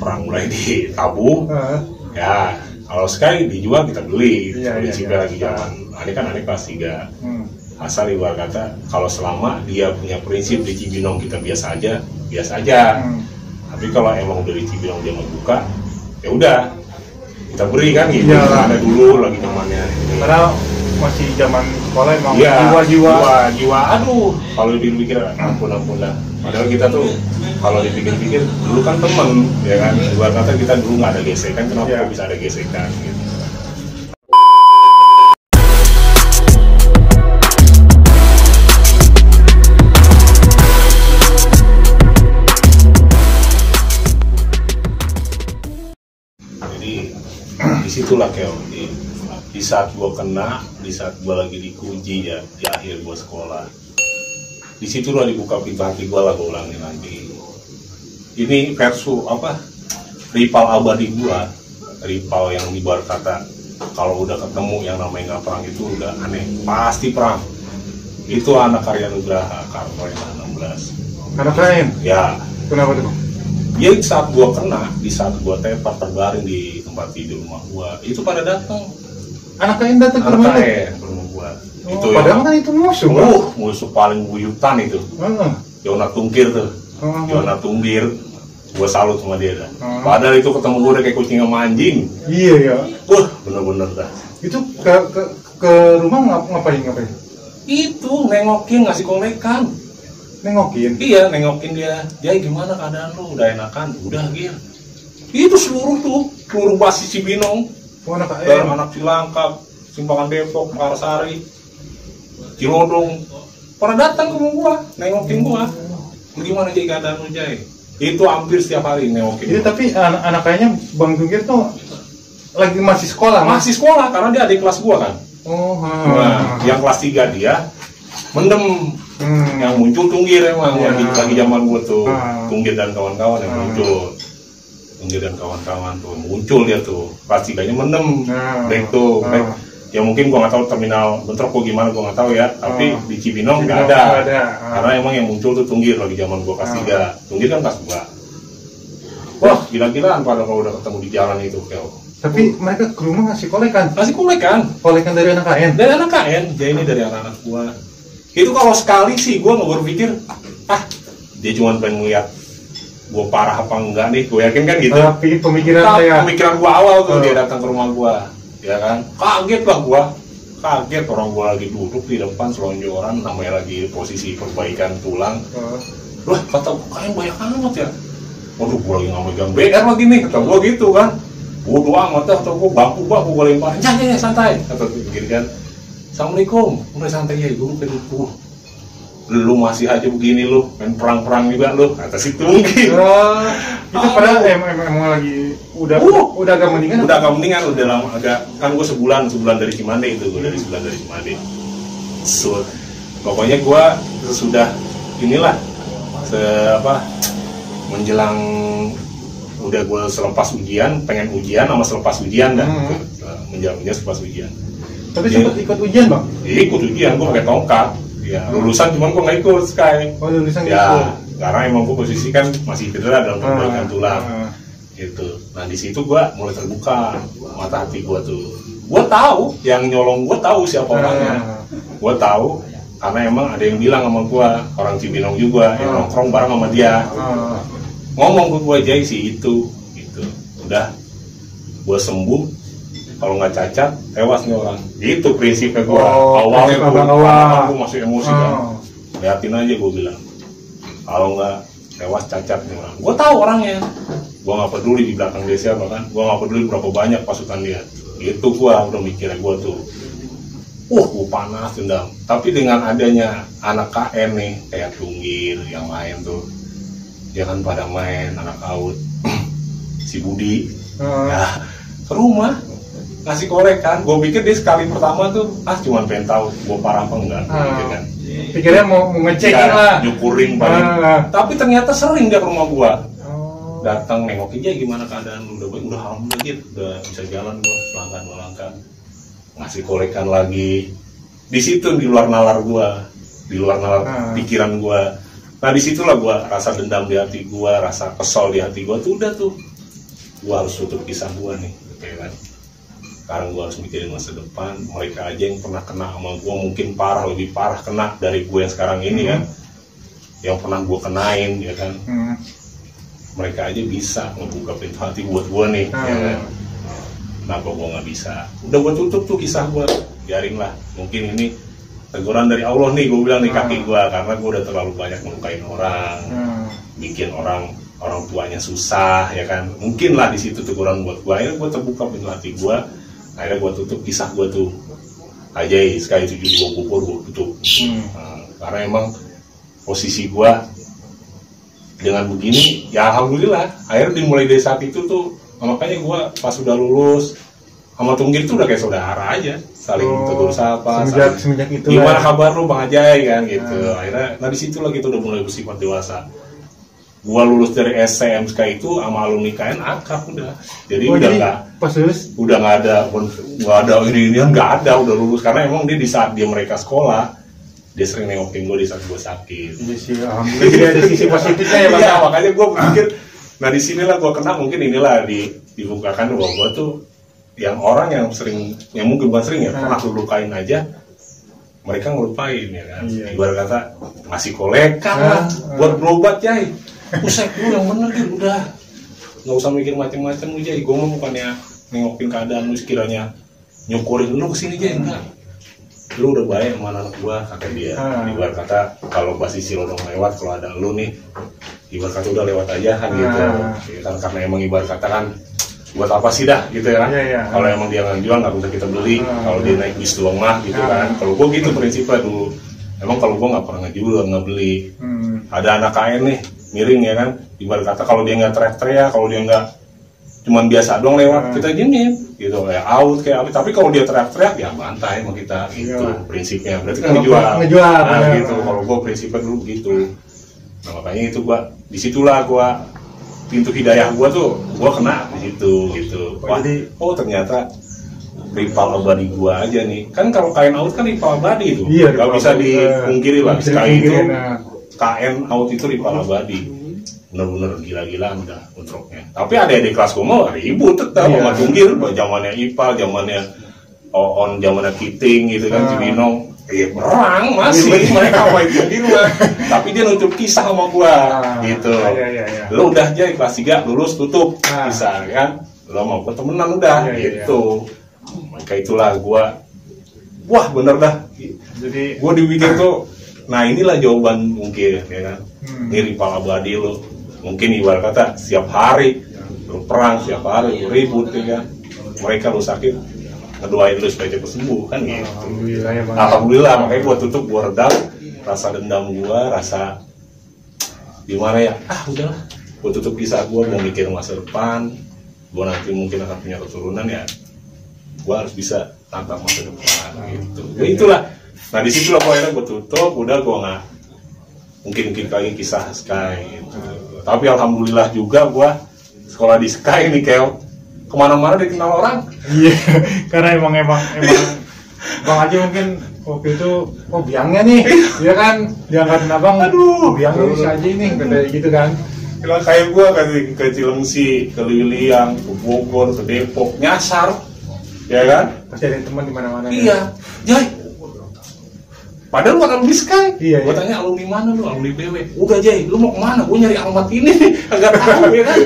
perang mulai ditabung. Ya kalau sekali dijual kita beli. Di Cibinong lagi zaman aneh kelas 3. Asal ibarat kata kalau selama dia punya prinsip di Cibinong kita biasa aja. Tapi kalau emang udah di Cibinong dia mau buka, ya udah kita beri kan gitu. Ada dulu lagi zamannya. Karena masih zaman sekolah emang jiwa. Aduh, kalau dipikir ampun dah. Padahal kita tuh kalau dipikir-pikir dulu kan temen, ya kan. Ibarat kata kita dulu nggak ada gesekan, kenapa kok bisa ada gesekan gitu. Disitulah di saat gue kena, di saat gue lagi diuji ya di akhir gue sekolah, disitulah dibuka pintu hati gue lah. Gue ulangin lagi, ini versu rival abadi gue, rival yang ibarat kata kalau udah ketemu yang namanya nggak perang itu udah aneh, pasti perang. Itu anak Karya Nugraha, Kartoina 16. Anak lain? Ya. Kenapa tuh? Ya saat gua kena, di saat gua tepar terbaring di tempat tidur rumah gua, itu pada datang. Anak lain datang ke rumah gua. Itu padahal kan itu musuh. Musuh paling buyutan itu. Yona Tungkir tuh. Yona Tunggir. Gua salut sama dia dah. Padahal itu ketemu gua udah kayak kucing sama anjing. Iya ya. Bener-bener dah. Itu ke rumah ngapain? Itu nengokin, ngasih kolekan. Nengokin? Iya, nengokin dia. Dia gimana keadaan lu? Udah enakan? Udah, Gir. Itu seluruh basis Cibinong. Dari anak Cilangkap, Simpangan Depok, Mekarsari, Cilodong. Pada datang ke rumah gua, nengokin gua. Gimana jadi keadaan lu, Jay? Itu hampir setiap hari nengokin. Jadi tapi anak kayaknya Bang Tunggir tuh lagi masih sekolah? Masih sekolah, karena dia adik kelas gua kan. Nah, yang kelas 3 dia mendem. Yang muncul Tunggir emang lagi zaman gue tuh. Tunggir dan kawan-kawan yang muncul. Tunggir dan kawan-kawan tuh muncul dia tuh. Kelas 3-nya mendem. Break tuh. Ya mungkin gue nggak tahu terminal Bentrok gimana gue nggak tahu ya. Tapi di Cibinong nggak ada. Karena emang yang muncul tuh Tunggir lagi zaman gue kelas 3. Tunggir kan kelas 2. Wah gila-gilaan pada kalau udah ketemu di jalan itu Kel. Tapi mereka ke rumah ngasih kolekan? Ngasih kolekan. Kolekan dari anak KN? Dari anak KN. Jadi ini dari anak-anak gue. Itu kalau sekali sih gue nggak berpikir dia cuma pengen ngeliat gue parah apa enggak nih, gue yakin kan gitu. Tapi pemikiran gue awal tuh dia datang ke rumah gue, ya kan, kaget lah gue, orang gue lagi duduk di depan selonjoran, namanya lagi posisi perbaikan tulang. Loh kata gue kayak banyak amat ya, waduh gue lagi nggak megang BR lagi nih, kata gue gitu kan, bodo amat ya, kata gue bangku gue lemparin, jangan santai, kata gue gitu kan. Assalamualaikum, udah santai ya, gue kayak gitu. Lu masih aja begini lu, main perang-perang juga lu, kata si Tunggir. Itu padahal emang lagi udah agak mendingan. Udah agak mendingan, udah lama agak kan gue sebulan dari Cimande itu, gue dari Cimande. So, pokoknya gue sesudah inilah menjelang udah gue selepas ujian, pengen ujian sama selepas ujian dah, menjelang selepas ujian. Tapi sempat ikut ujian Bang? Ikut ujian, gue pakai tongkat. Ya, lulusan cuman gue nggak ikut, Sky. Lulusan ya, karena emang gue posisi kan masih cedera dalam perbaikan tulang. Gitu. Nah di situ gue mulai terbuka mata hati gue tuh. Gue tahu yang nyolong, gue tahu siapa orangnya. Gue tahu karena emang ada yang bilang sama gue, orang Cibinong juga yang nongkrong bareng sama dia. Ngomong ke gue, Jay sih itu, gitu. Udah, gue sembuh. Kalau nggak cacat, tewas nih orang. Itu prinsipnya gue. Awalnya gue masih emosi kan. Liatin aja gue bilang. Kalau nggak tewas cacat nih orang. Gue tahu orangnya. Gue nggak peduli di belakang dia siapa kan. Gue nggak peduli berapa banyak pasukan dia. Itu gue udah mikirnya gue tuh. Gue panas dendam. Tapi dengan adanya anak KN nih, kayak Tunggir, yang lain tuh, dia kan pada main, anak Aut, si Budi, ya ke rumah. Ngasih kolekan, gue pikir dia sekali pertama tuh cuma pengen tahu gue parah apa enggak, gitu kan. Pikirnya mau ngecekin lah, nyukurin paling. Tapi ternyata sering dia ke rumah gue. Datang nengokin aja gimana keadaan lu, udah alhamdulillah gitu, udah bisa jalan gue, langkah. Ngasih kolekan lagi. Di situ di luar nalar gue, di luar nalar pikiran gue. Nah disitulah gue rasa dendam di hati gue, rasa kesal di hati gue tuh udah tuh gue harus tutup kisah gue nih, ya kan. Sekarang gue harus mikirin masa depan. Mereka aja yang pernah kena sama gue mungkin parah, lebih parah kena dari gue yang sekarang ini kan, yang pernah gue kenain, ya kan. Mereka aja bisa ngebuka pintu hati buat gue nih, ya kan. Kenapa gue nggak bisa? Udah gue tutup tuh kisah gue, biarin lah. Mungkin ini teguran dari Allah nih, gue bilang nih kaki gue, karena gue udah terlalu banyak melukain orang, bikin orang tuanya susah, ya kan. Mungkin lah di situ teguran buat gue. Akhirnya gue terbuka pintu hati gue, akhirnya gue tutup kisah gue tuh. Ajay sekali 72 kubur gue tutup. Karena emang posisi gue dengan begini, ya alhamdulillah. Akhirnya dimulai dari saat itu tuh, makanya gue pas sudah lulus sama Tunggir itu udah kayak saudara aja, saling tegur sapa, semenjak itu gimana kabar lu Bang Ajay kan gitu. Akhirnya nah di situ lah kita udah mulai bersifat dewasa. Gua lulus dari STMK itu sama alumni KN akrab udah. Jadi udah nggak pas lulus udah nggak ada ini nggak ada, udah lulus. Karena emang dia di saat dia mereka sekolah, dia sering nengokin gue di saat gue sakit. Iya sih, alhamdulillah ada sisi positifnya ya Bang. Iya, makanya gue pikir, nah di sinilah gue kena, mungkin inilah dibukakan bahwa gue tuh yang orang yang sering, yang mungkin bukan sering ya, pernah lu lukain aja, mereka ngelupain ya kan. Ibarat kata masih koleka lah buat berobat Jay. Usai lu yang bener gitu, udah nggak usah mikir macam-macam lu Jay. Gue mau bukannya nengokin keadaan lu, sekiranya nyukurin lu kesini Jay, enggak. Lu udah baik sama anak gua, kata dia. Ibarat kata kalau pasti si Lodong lewat, kalau ada lu nih, ibarat kata udah lewat aja kan gitu. Ya, kan karena emang ibarat kata kan buat apa sih dah gitu ya kan. Kalau emang dia nggak jual nggak bisa kita beli. Kalau dia naik bis doang mah gitu kan. Kalau gua gitu prinsipnya dulu. Emang kalau gua nggak pernah ngejual, nggak beli. Ada anak KN nih miring ya kan. Ibarat kata kalau dia nggak teriak-teriak, kalau dia nggak cuman biasa doang lewat, kita diemin gitu, kayak out kayak apa. Tapi kalau dia teriak-teriak ya bantai sama kita gitu. Prinsipnya berarti kan ngejual. Nah gitu, kalau gua prinsipnya dulu gitu. Nah makanya itu gua disitulah gua pintu hidayah gua tuh gua kena di situ gitu. Wah, ternyata rival abadi gua aja nih. Kan kalau KN out kan rival abadi itu. Gak bisa dipungkiri lah. Sekali itu KN out itu rival abadi. Bener-bener gila-gilaan udah untroknya. Tapi adik-adik kelas gue mau ribut tetap sama Tunggir, zamannya Ipal, zamannya Oon, zamannya Kiting gitu kan, Cibinong. Iya perang masih mereka main Tunggir lah. Tapi dia nutup kisah sama gua gitu. Lo udah aja kelas 3 lulus tutup kisah kan. Lo mau ketemenan udah gitu. Maka itulah gua, wah bener dah. Jadi gua dibikin tuh, nah inilah jawaban mungkin ya kan. Ini rival abadi lo. Mungkin ibarat kata setiap hari lu perang, setiap hari lu ribut ya kan. Mereka lu sakit, ngedoain lu supaya cepat sembuh kan gitu. Alhamdulillah ya Bang. Alhamdulillah, makanya gua tutup, gua redam rasa dendam gua, rasa gimana ya. Udahlah. Gua tutup kisah gua, mau mikir masa depan. Gua nanti mungkin akan punya keturunan ya. Gua harus bisa tantang masa depan gitu. Ya itulah. Nah disitulah gua akhirnya gua tutup, udah gua nggak mungkin lagi kisah Sky gitu. Tapi alhamdulillah juga gua sekolah di Sky nih Kel, kemana-mana dikenal orang. Iya, karena emang Bang Haji mungkin waktu itu biangnya nih, dia kan diangkatin abang, biangnya si Haji nih, kayak gitu kan. Kalau kayak gua ke Cilengsi, ke Liliang, ke Bogor, ke Depok, nyasar, ya kan? Pasti ada teman di mana-mana. Iya, Jay. Padahal lu alumni Sky, gue tanya alumni mana lu, alumni BW. Udah Jay, lu mau kemana? Gue nyari alamat ini, agak tahu ya kan?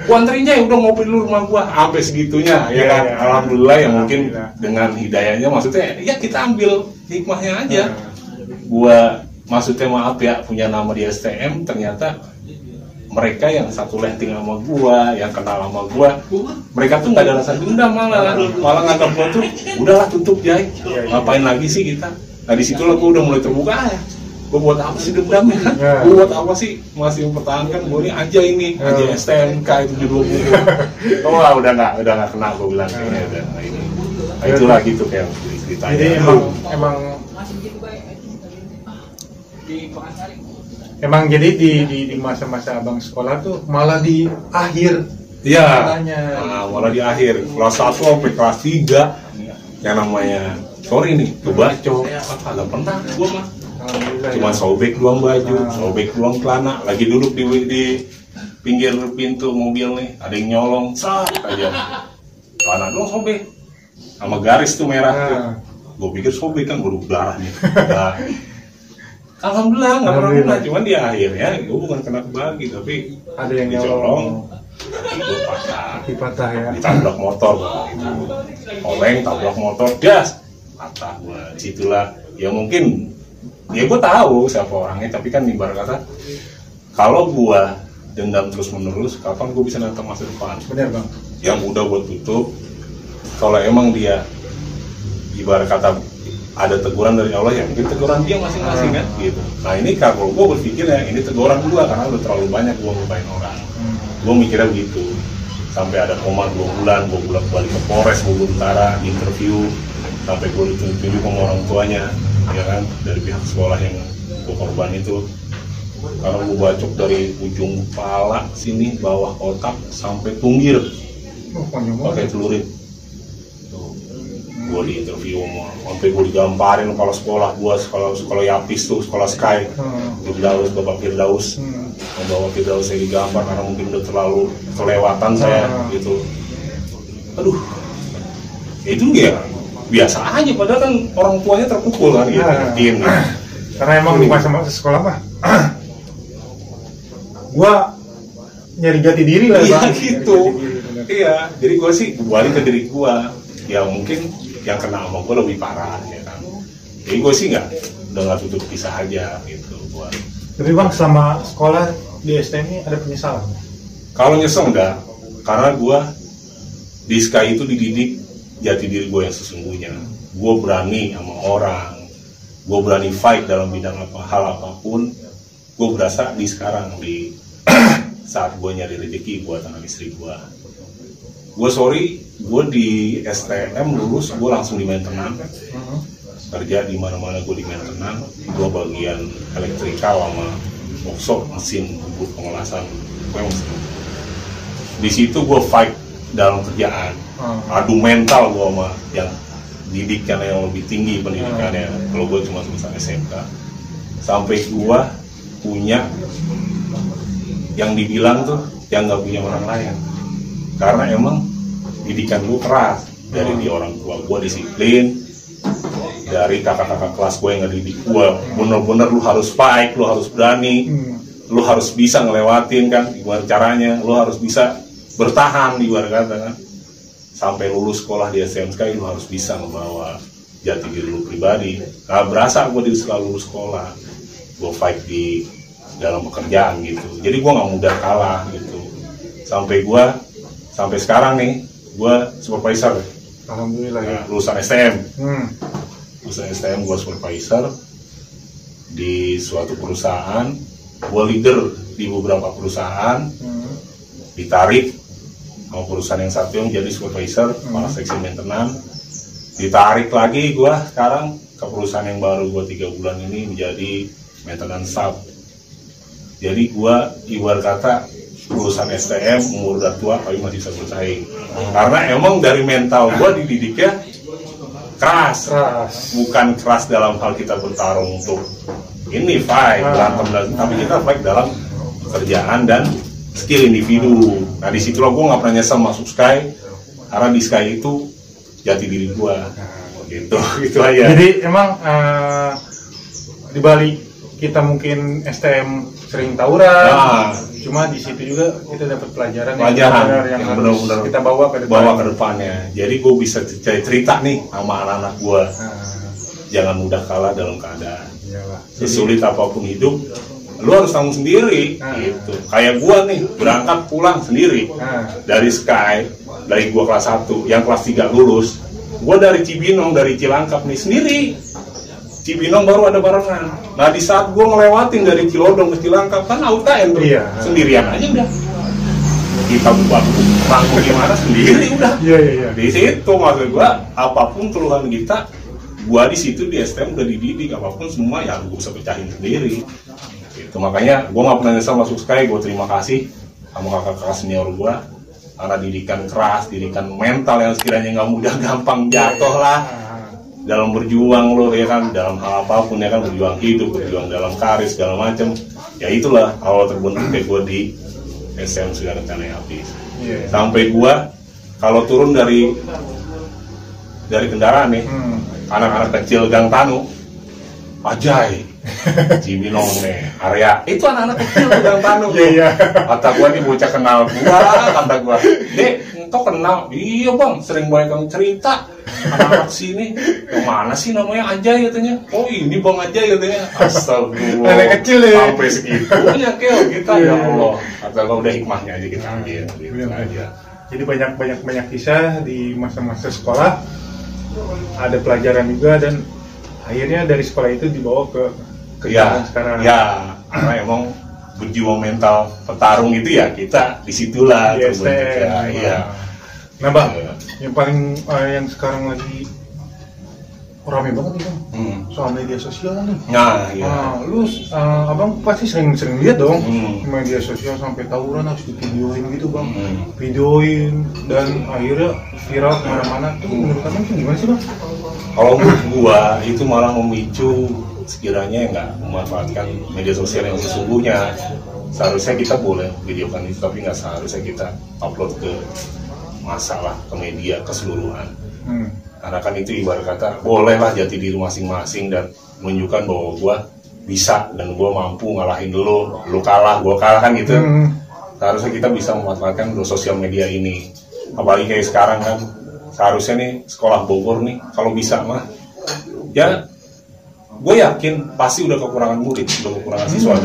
Gue anterin Jay, udah ngopi dulu rumah gue, sampai segitunya, ya kan? Alhamdulillah ya mungkin dengan hidayahnya, maksudnya ya kita ambil hikmahnya aja. Gue maksudnya maaf ya, punya nama di STM, ternyata mereka yang satu letting sama gue, yang kenal sama gue, mereka tuh nggak ada rasa dendam malah nganggap gue tuh, udahlah tutup Jay, ngapain lagi sih kita? Nah disitulah gue udah mulai terbuka ya. Gue buat apa sih dendam ya? Gue buat apa sih masih mempertahankan gue ini aja aja STMK itu judul gue. Wah udah nggak kena gue bilang kayaknya udah ini. Nah, itulah gitu kayak ceritanya. Jadi emang jadi di masa-masa abang sekolah tuh malah di akhir. Iya. Malah di akhir kelas 1 sampai kelas 3 yang namanya sorry nih, kebacok, nggak pernah gua mah. Cuma sobek doang baju, sobek doang celana, lagi duduk di pinggir pintu mobil nih ada yang nyolong, sat aja, celana doang sobek, sama garis tuh merah tuh. Gue pikir sobek kan baru darah nih. Nah, alhamdulillah nggak pernah kena, cuman di akhirnya gue bukan kena kebagi tapi ada yang dicolong, itu patah ya, ditabrak motor, gitu. Oleng tabrak motor, gas, patah. Nah, disitulah ya mungkin ya gue tahu siapa orangnya, tapi kan ibarat kata kalau gue dendam terus menerus, kapan gue bisa nantang masa depan? Bener bang. Yang udah gue tutup, kalau emang dia ibarat kata ada teguran dari Allah ya mungkin teguran dia masing-masing kan gitu. Nah ini kalau gue berpikir ya ini teguran gue karena udah terlalu banyak gue ngelupain orang. Gue mikirnya begitu. Sampai ada koma 2 bulan, gue balik ke Polres Bogor Utara, interview, sampai gue ditunjuk sama orang tuanya, ya kan, dari pihak sekolah yang gue korban itu. Karena gue bacok dari ujung kepala sini, bawah otak sampai tunggir, pakai celurit. Gue di interview sampai gue digamparin kepala sekolah gue, sekolah Yapis tuh, sekolah Sky, Firdaus, Bapak Firdaus, membawa Firdaus saya digambar karena mungkin udah terlalu kelewatan saya gitu. Aduh, itu ya biasa aja, padahal kan orang tuanya terpukul kan gitu, mungkin. Karena emang di masa-masa sekolah mah, gue nyari jati diri lah bang. Gitu. Iya, jadi gue sih balik ke diri gue, ya mungkin yang kena sama gue lebih parah ya kan. Jadi gue sih udah nggak tutup pisah aja gitu gue. Tapi bang selama sekolah di STM ini ada penyesalan? Kalau nyesel enggak, karena gue di Sky itu dididik jati diri gue yang sesungguhnya. Gue berani sama orang, gue berani fight dalam bidang hal apapun. Gue berasa di sekarang di saat gue nyari rezeki buat anak istri gue. Gue gue di STM lulus, gue langsung di maintenance, kerja di mana-mana gue di maintenance, gue bagian elektrikal sama workshop mesin, gue pengelasan, di situ gue fight dalam kerjaan, adu mental gue sama yang didikan yang lebih tinggi pendidikannya, kalau gue cuma lulusan SMK, sampai gue punya yang dibilang tuh yang nggak punya orang lain. Karena emang didikan gue keras dari di orang tua gue, disiplin dari kakak-kakak kelas gue yang ngedidik gue, bener-bener lu harus fight, lu harus berani, lu harus bisa ngelewatin kan, gimana caranya, lu harus bisa bertahan di luar kata kan, sampai lulus sekolah di SMK lu harus bisa membawa jati diri lu pribadi. Nah berasa gue setelah lulus sekolah gue fight di dalam pekerjaan gitu, jadi gue nggak mudah kalah gitu, sampai sekarang nih gue supervisor. Alhamdulillah ya. Lulusan STM. Lulusan STM gue supervisor di suatu perusahaan, gue leader di beberapa perusahaan, ditarik sama perusahaan yang satu yang jadi supervisor, kepala seksi maintenance, ditarik lagi gue sekarang ke perusahaan yang baru gue 3 bulan ini menjadi maintenance sub. Jadi gue ibarat kata lulusan STM, umur udah tua tapi masih bisa bersaing. Karena emang dari mental gue dididiknya keras. Bukan keras dalam hal kita bertarung untuk ini fight, berantem, tapi kita fight dalam pekerjaan dan skill individu. Nah disitulah gue nggak pernah nyesel masuk Sky, karena di Sky itu jati diri gue. Gitu aja. Jadi emang dibalik kita mungkin STM sering tawuran, cuma di situ juga kita dapat pelajaran yang benar-benar kita bawa ke depannya. Jadi gue bisa cerita nih sama anak-anak gue, jangan mudah kalah dalam keadaan. Sesulit apapun hidup, lu harus tanggung sendiri. Gitu. Kayak gue nih berangkat pulang sendiri dari Sky, dari gue kelas 1, yang kelas 3 lulus, gue dari Cibinong, dari Cilangkap nih sendiri. Cibinong baru ada barengan. Nah di saat gue ngelewatin dari Cilodong ke Cilangkap kan UTM tuh, sendirian aja udah. Kita buat bangku gimana sendiri udah. Di situ maksud gue, apapun keluhan kita, gue di situ di STM udah dididik, apapun semua ya gue bisa pecahin sendiri. Itu makanya gue nggak pernah nyesel masuk Sky. Gue terima kasih sama kakak-kakak senior gue, karena didikan keras, didikan mental yang sekiranya nggak mudah, gampang jatuh lah. Dalam berjuang lo ya kan, dalam hal apapun ya kan, berjuang hidup, berjuang dalam karir segala macam, ya itulah awal terbentuk kayak gue di SM sudah rencananya habis. Iya. Sampai gua kalau turun dari kendaraan nih, anak-anak kecil Gang Tanu, Ajay, Cibinong nih, area itu anak-anak kecil Gang Tanu. Iya. Kata gua nih bocah kenal gua, kata gua, Dek, engkau kenal? Iya bang, sering banyak yang cerita. Anak-anak sini, yang mana sih namanya Ajay katanya? Oh ini bang Ajay katanya. Astagfirullah. Anak kecil ya. Sampai segitunya Kel kita ya Allah. Kata gua udah hikmahnya aja kita ambil, gitu aja. Jadi banyak kisah di masa-masa sekolah, ada pelajaran juga, dan akhirnya dari sekolah itu dibawa ke Ya, sekarang. ya, karena emang berjiwa mental petarung itu ya kita disitulah Di terbentuknya. Iya. Nah bang, Iya. yang paling yang sekarang lagi rame banget nih bang, soal media sosial nih. Nah, iya. Lu abang pasti sering lihat dong media sosial sampai tawuran harus divideoin gitu bang, videoin dan akhirnya viral kemana-mana. Tuh menurut abang itu gimana sih bang? Kalau menurut gua itu malah memicu sekiranya nggak memanfaatkan media sosial yang sesungguhnya. Seharusnya kita boleh videokan itu, tapi nggak seharusnya kita upload ke masalah ke media keseluruhan. Karena kan itu ibarat kata bolehlah jati diri masing-masing dan menunjukkan bahwa gua bisa dan gua mampu ngalahin lu kalah, gua kalah kan gitu. Seharusnya kita bisa memanfaatkan sosial media ini. Apalagi kayak sekarang kan, seharusnya nih sekolah Bogor nih kalau bisa mah ya gue yakin pasti udah kekurangan murid, udah kekurangan siswa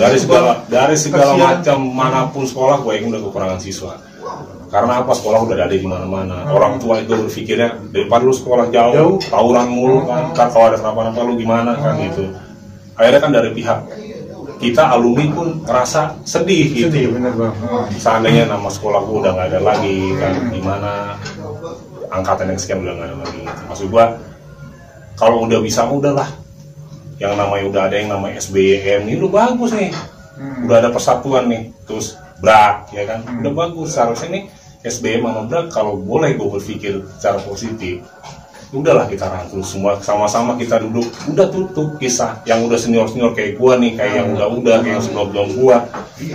dari segala macam manapun sekolah, gue yakin udah kekurangan siswa. Karena apa? Sekolah udah ada di mana-mana. Orang tua itu berpikirnya daripada lu sekolah jauh, tawuran mulu kan, ntar kalau ada kenapa-napa lu gimana kan gitu. Akhirnya kan dari pihak kita alumni pun ngerasa sedih gitu. Sedih, bener bang. Seandainya nama sekolah gue udah nggak ada lagi kan, gimana angkatan yang sekian udah nggak ada lagi. Maksud gue kalau udah bisa udahlah. Yang namanya udah ada yang namanya SBM ini udah bagus nih, udah ada persatuan nih, terus BRAK ya kan, udah bagus. Seharusnya nih SBM sama BRAK kalau boleh gue berpikir secara positif, udahlah kita rangkul semua sama-sama, kita duduk, udah tutup kisah yang udah senior kayak gue nih, kayak yang udah kayak yang sebelum gue,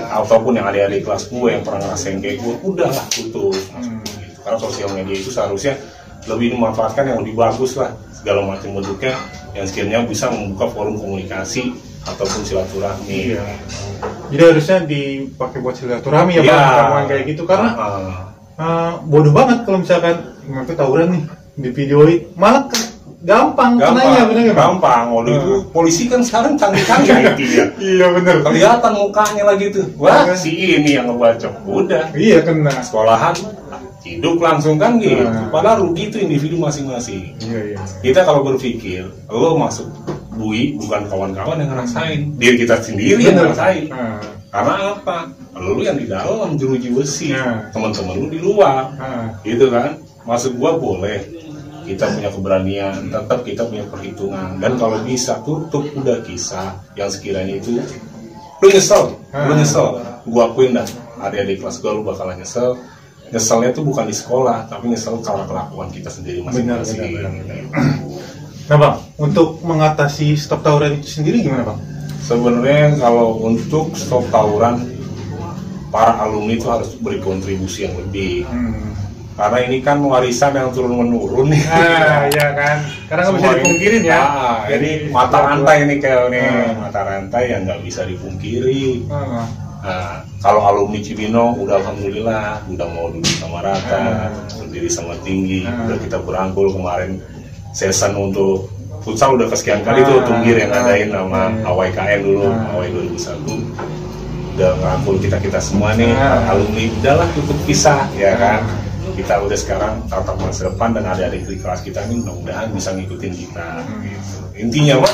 ataupun yang adik-adik kelas gue yang pernah ngerasain kayak gue, udahlah tutup. Gitu. Karena sosial media itu seharusnya lebih dimanfaatkan yang lebih bagus lah, segala macam bentuknya yang sekiranya bisa membuka forum komunikasi ataupun silaturahmi. Iya. Jadi harusnya dipakai buat silaturahmi ya bang, kayak gitu, karena bodoh banget kalau misalkan mereka tawuran nih di videoin, malah gampang kenanya, bener nggak? Gampang, itu polisi kan sekarang canggih-canggih intinya. Iya bener. Kelihatan mukanya lagi tuh, wah si ini yang ngebacok, udah. Iya kena. Sekolahan hidup langsung kan gitu. Padahal rugi itu individu masing-masing. Iya. Kita kalau berpikir, lo masuk bui bukan kawan-kawan yang ngerasain, diri kita sendiri yang ngerasain. Karena apa? Lo yang di dalam jeruji besi, teman-teman lo di luar, gitu kan? Maksud gua boleh kita punya keberanian, tetap kita punya perhitungan, dan kalau bisa tutup udah kisah yang sekiranya itu lo nyesel, gua akuin dah, adik-adik kelas gua lo bakalan nyesel. Nyeselnya itu bukan di sekolah, tapi nyesel karena kelakuan kita sendiri masing-masing. Nah bang, untuk mengatasi stop tawuran itu sendiri gimana bang? Sebenarnya kalau untuk stop tawuran, para alumni itu harus beri kontribusi yang lebih. Karena ini kan warisan yang turun-menurun nih. Iya kan, karena nggak bisa dipungkirin ya. Jadi mata rantai nih Kel nih, mata rantai yang nggak bisa dipungkiri. Nah, kalau alumni Cibinong udah alhamdulillah udah mau duduk sama rata, berdiri sama tinggi, udah kita berangkul kemarin season untuk futsal udah kesekian kali tuh Tunggir yang ngadain sama AWKN dulu, AWI 2001. Udah ngerangkul kita semua nih alumni, udahlah tutup kisah ya kan. Kita udah sekarang tatap masa depan dan adik-adik di kelas kita ini mudah-mudahan bisa ngikutin kita. Gitu. Intinya mah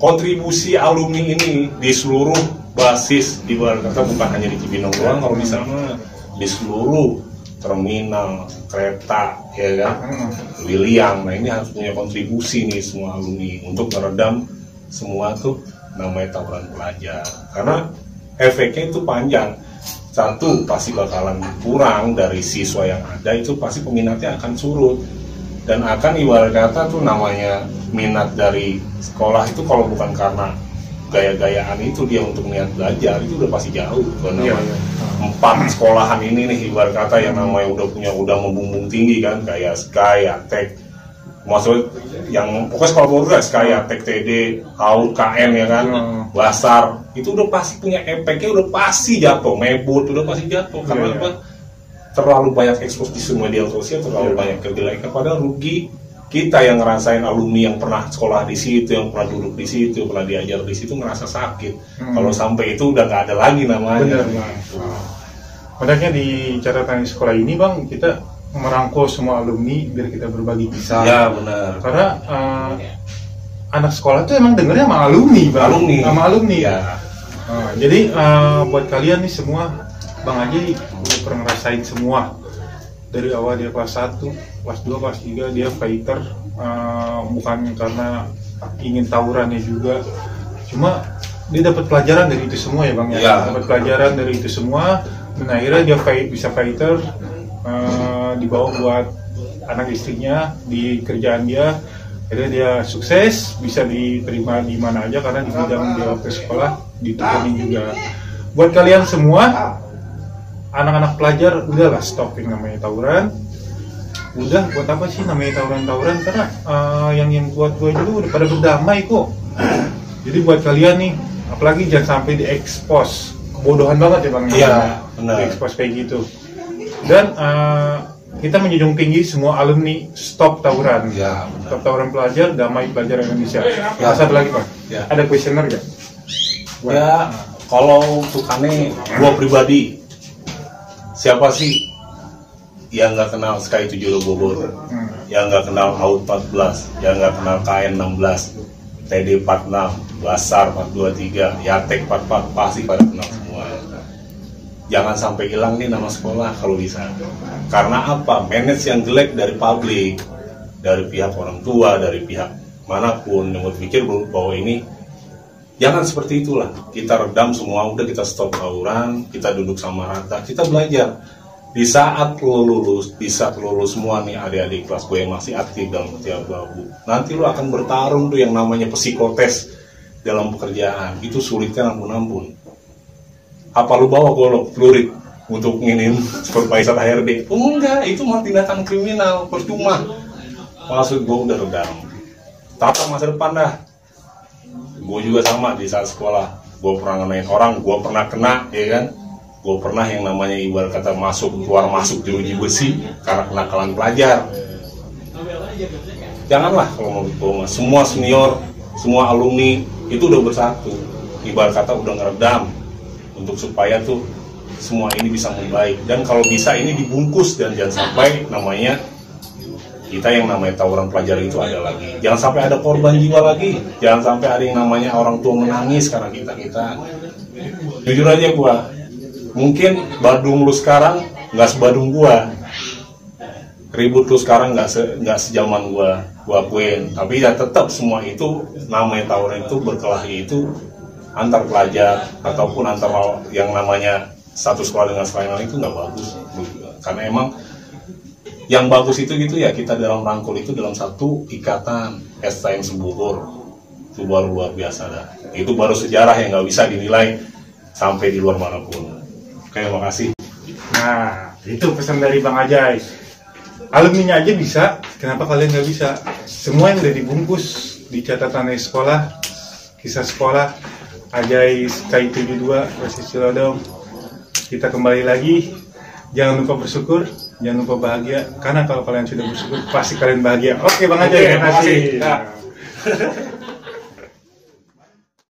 kontribusi alumni ini di seluruh basis di Jakarta, bukan hanya di Cibinong doang, kalau bisa mah di seluruh terminal kereta ya kan, William. Nah ini harus punya kontribusi nih semua alumni untuk meredam semua tuh namanya tawuran pelajar, karena efeknya itu panjang. Satu, pasti bakalan kurang dari siswa yang ada, itu pasti peminatnya akan surut. Dan akan ibarat kata tuh namanya minat dari sekolah itu kalau bukan karena gaya-gayaan itu dia untuk niat belajar itu udah pasti jauh. Karena Iya. 4 sekolahan ini nih ibarat kata yang namanya udah membumbung tinggi kan, kayak Sky, Atek, maksudnya yang pokoknya sekolah baru lah, Sky, Atek, TD, AUD, KN ya kan, Basar, itu udah pasti punya efeknya, udah pasti jatuh, Mebut udah pasti jatuh karena apa? Terlalu banyak ekspos di media sosial, terlalu banyak kejelekan, padahal rugi kita yang ngerasain alumni yang pernah sekolah di situ, yang pernah duduk di situ, pernah diajar di situ ngerasa sakit. Kalau sampai itu udah nggak ada lagi namanya. Bener, Bang. Makanya di catatan sekolah ini Bang, kita merangkul semua alumni biar kita berbagi kisah. Ya benar. Karena anak sekolah tuh emang dengernya sama alumni Bang. Sama alumni. Ya. Jadi buat kalian nih semua, Bang Ajay udah pernah ngerasain semua. Dari awal dia kelas 1, kelas 2, kelas 3 dia fighter, bukan karena ingin tawurannya juga, cuma dia dapat pelajaran dari itu semua ya Bang ya. Dapat pelajaran dari itu semua, dan akhirnya dia bisa fighter, dibawa buat anak istrinya di kerjaan dia, akhirnya dia sukses, bisa diterima di mana aja karena di bidang dia waktu sekolah diturunin juga. Buat kalian semua anak-anak pelajar, udahlah stop yang namanya tawuran. Udah, buat apa sih namanya tawuran-tawuran? Karena yang tua-tua juga udah pada berdamai kok. Jadi buat kalian nih, apalagi jangan sampai diekspos. Kebodohan banget ya Bang. Iya, benar. Diekspos kayak gitu. Dan kita menjunjung tinggi semua alumni stop tawuran. Ya, Stop tawuran pelajar, damai pelajar Indonesia. Ya. Satu lagi Bang. Ya. Ada kuesioner gak? Ya, kalau untuk aneh, gua pribadi, siapa sih yang nggak kenal Sky 7 Bogor, yang nggak kenal AUD 14, yang nggak kenal KN 16, TD 46, Basar 423, Yatek 44, pasti pada kenal semua. Jangan sampai hilang nih nama sekolah kalau bisa. Karena apa? Manage yang jelek dari publik, dari pihak orang tua, dari pihak manapun yang berpikir bahwa ini jangan seperti itulah. Kita redam semua, udah kita stop tawuran, kita duduk sama rata, kita belajar. Di saat lo lulus, di saat lo lulus semua nih adik-adik kelas gue yang masih aktif dalam setiap abu, nanti lo akan bertarung tuh yang namanya psikotes dalam pekerjaan. Itu sulitnya ampun-ampun. Apa lo bawa golok, pelurit untuk nginin supervisor HRD? Oh enggak, itu mah tindakan kriminal, percuma. Maksud gue udah redam. Tata masa depan dah. Gue juga sama di saat sekolah, gue pernah ngenain orang, gue pernah kena, ya kan? Gue pernah yang namanya ibarat kata keluar masuk jeruji besi karena kenakalan pelajar. Janganlah kalau menurut gue, semua senior, semua alumni itu udah bersatu, ibarat kata udah ngeredam untuk supaya tuh semua ini bisa membaik. Dan kalau bisa ini dibungkus dan jangan sampai namanya kita yang namanya tawuran pelajar itu ada lagi. Jangan sampai ada korban jiwa lagi. Jangan sampai ada yang namanya orang tua menangis karena kita. Jujur aja gua, mungkin Badung lu sekarang nggak sebadung gua. Ribut lu sekarang nggak sejaman gua akuin. Tapi ya tetap semua itu namanya tawuran itu berkelahi itu antar pelajar ataupun antar yang namanya satu sekolah dengan sekolah lain itu nggak bagus. Karena emang yang bagus itu gitu ya, kita dalam rangkul itu dalam satu ikatan STM Bogor. Itu baru luar biasa dah. Itu baru sejarah yang nggak bisa dinilai sampai di luar manapun. Oke, makasih. Nah, itu pesan dari Bang Ajay. Alumninya aja bisa, kenapa kalian nggak bisa? Semua yang udah dibungkus di catatan sekolah, kisah sekolah, Ajay Sky 72 versi Cilodong. Kita kembali lagi. Jangan lupa bersyukur, jangan lupa bahagia. Karena kalau kalian sudah bersyukur, pasti kalian bahagia. Oke Bang Ajay, terima kasih.